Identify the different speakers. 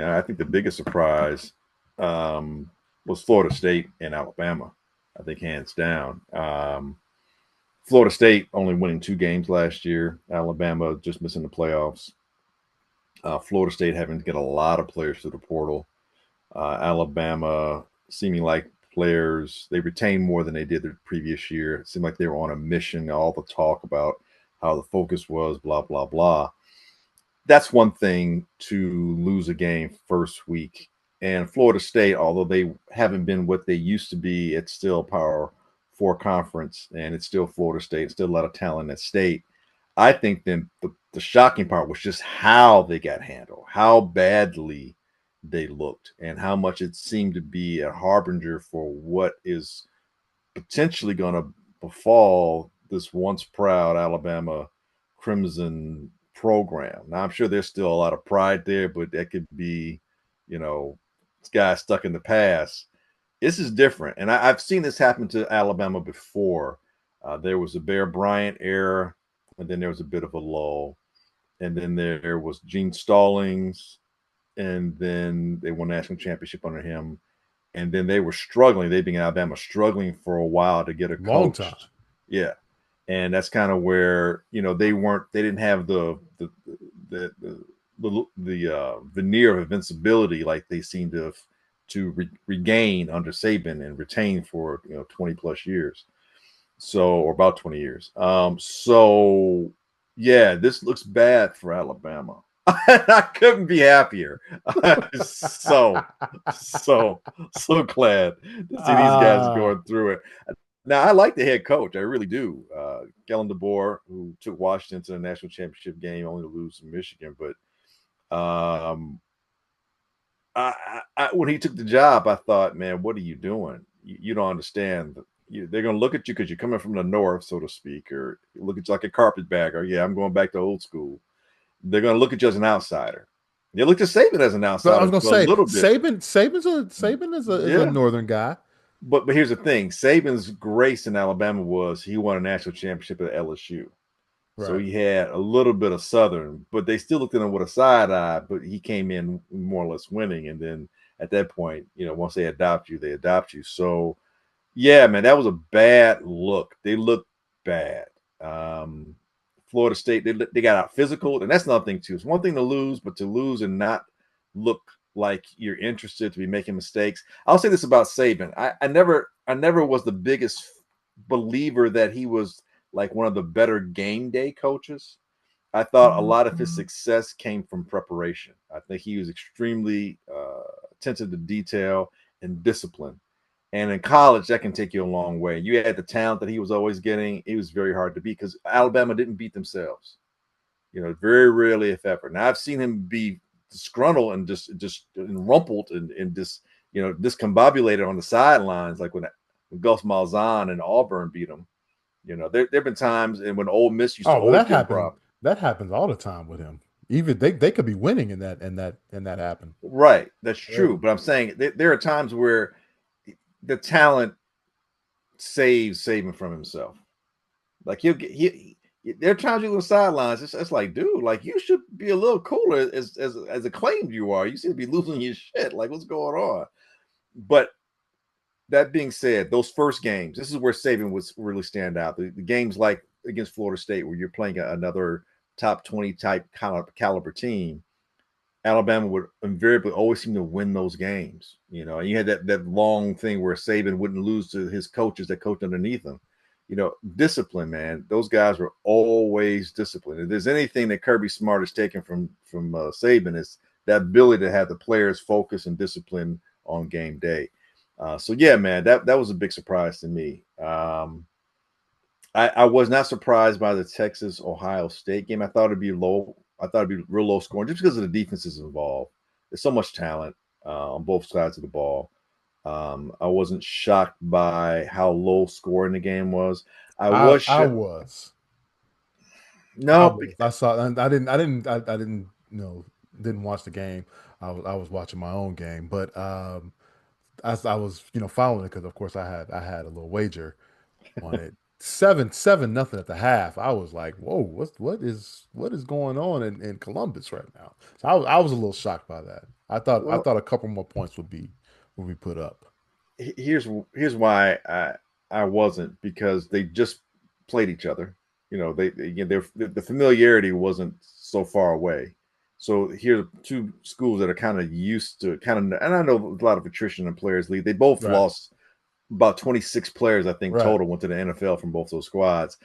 Speaker 1: I think the biggest surprise was Florida State and Alabama. I think hands down. Florida State only winning 2 games last year. Alabama just missing the playoffs. Florida State having to get a lot of players to the portal. Alabama seeming like players they retained more than they did the previous year. It seemed like they were on a mission. All the talk about how the focus was, blah blah blah. That's one thing to lose a game first week. And Florida State, although they haven't been what they used to be, it's still Power Four conference, and it's still Florida State. Still a lot of talent at state. I think then the shocking part was just how they got handled, how badly they looked, and how much it seemed to be a harbinger for what is potentially going to befall this once proud Alabama Crimson program. Now, I'm sure there's still a lot of pride there, but that could be, you know, this guy stuck in the past. This is different. And I've seen this happen to Alabama before. There was a Bear Bryant era, and then there was a bit of a lull. And then there was Gene Stallings, and then they won national championship under him. And then they were struggling. They being Alabama struggling for a while to get a
Speaker 2: Long
Speaker 1: coach.
Speaker 2: time.
Speaker 1: Yeah, and that's kind of where they didn't have the veneer of invincibility like they seem to regain under Saban and retain for 20 plus years, so or about 20 years. So yeah, this looks bad for Alabama. I couldn't be happier. so so so glad to see these guys
Speaker 2: Ah,
Speaker 1: going through it. Now I like the head coach, I really do. Kellen DeBoer, who took Washington to the national championship game, only to lose to Michigan. But when he took the job, I thought, man, what are you doing? You don't understand. They're going to look at you because you're coming from the north, so to speak, or look at you like a carpetbagger. Yeah, I'm going back to old school. They're going to look at you as an outsider. They looked at Saban as an
Speaker 2: so I
Speaker 1: outsider
Speaker 2: was gonna
Speaker 1: for a
Speaker 2: say
Speaker 1: little bit.
Speaker 2: Saban is a
Speaker 1: Yeah,
Speaker 2: northern guy.
Speaker 1: but here's the thing: Saban's grace in Alabama was he won a national championship at LSU, so
Speaker 2: Right.
Speaker 1: he had a little bit of Southern, but they still looked at him with a side eye. But he came in more or less winning, and then at that point, once they adopt you, they adopt you. So yeah, man, that was a bad look. They looked bad. Um, Florida State, they got out physical, and that's another thing too. It's one thing to lose, but to lose and not look like you're interested to be making mistakes. I'll say this about Saban. I never was the biggest believer that he was like one of the better game day coaches. I thought a lot of his success came from preparation. I think he was extremely attentive to detail and discipline. And in college, that can take you a long way. You had the talent that he was always getting. It was very hard to beat because Alabama didn't beat themselves. Very rarely, if ever. Now I've seen him be disgruntled and just rumpled and just discombobulated on the sidelines, like when Gus Malzahn and Auburn beat him. There've been times and when Ole Miss used to
Speaker 2: Oh well,
Speaker 1: always
Speaker 2: that
Speaker 1: give him
Speaker 2: happened.
Speaker 1: problems.
Speaker 2: That happens all the time with him. Even they could be winning and that happen.
Speaker 1: Right, that's
Speaker 2: Yeah.
Speaker 1: true. But I'm saying there are times where the talent saves Saban from himself. Like he'll get there are times you on the sidelines. It's like, dude, like you should be a little cooler as acclaimed you are. You seem to be losing your shit. Like what's going on? But that being said, those first games, this is where Saban was really stand out. The games like against Florida State, where you're playing another top 20 type caliber team, Alabama would invariably always seem to win those games. And you had that long thing where Saban wouldn't lose to his coaches that coached underneath him. Discipline, man. Those guys were always disciplined. If there's anything that Kirby Smart has taken from Saban, is that ability to have the players focus and discipline on game day. So yeah, man, that was a big surprise to me. I was not surprised by the Texas Ohio State game. I thought it'd be low. I thought it'd be real low scoring just because of the defenses involved. There's so much talent on both sides of the ball. I wasn't shocked by how low scoring the game was. I
Speaker 2: I
Speaker 1: was
Speaker 2: I
Speaker 1: sh-
Speaker 2: was. I
Speaker 1: no,
Speaker 2: was. I saw. I didn't. Didn't watch the game. I was watching my own game, but as I was following it because of course I had a little wager on it. 7-7 nothing at the half. I was like, whoa, what is going on in Columbus right now? So I was a little shocked by that. I
Speaker 1: Well,
Speaker 2: thought a couple more points would be put up.
Speaker 1: here's why I wasn't, because they just played each other. You know, the familiarity wasn't so far away. So here's two schools that are kind of used to kind of, and I know a lot of attrition in players league. They both
Speaker 2: Right.
Speaker 1: lost about 26 players, I think,
Speaker 2: Right.
Speaker 1: total went to the NFL from both those squads.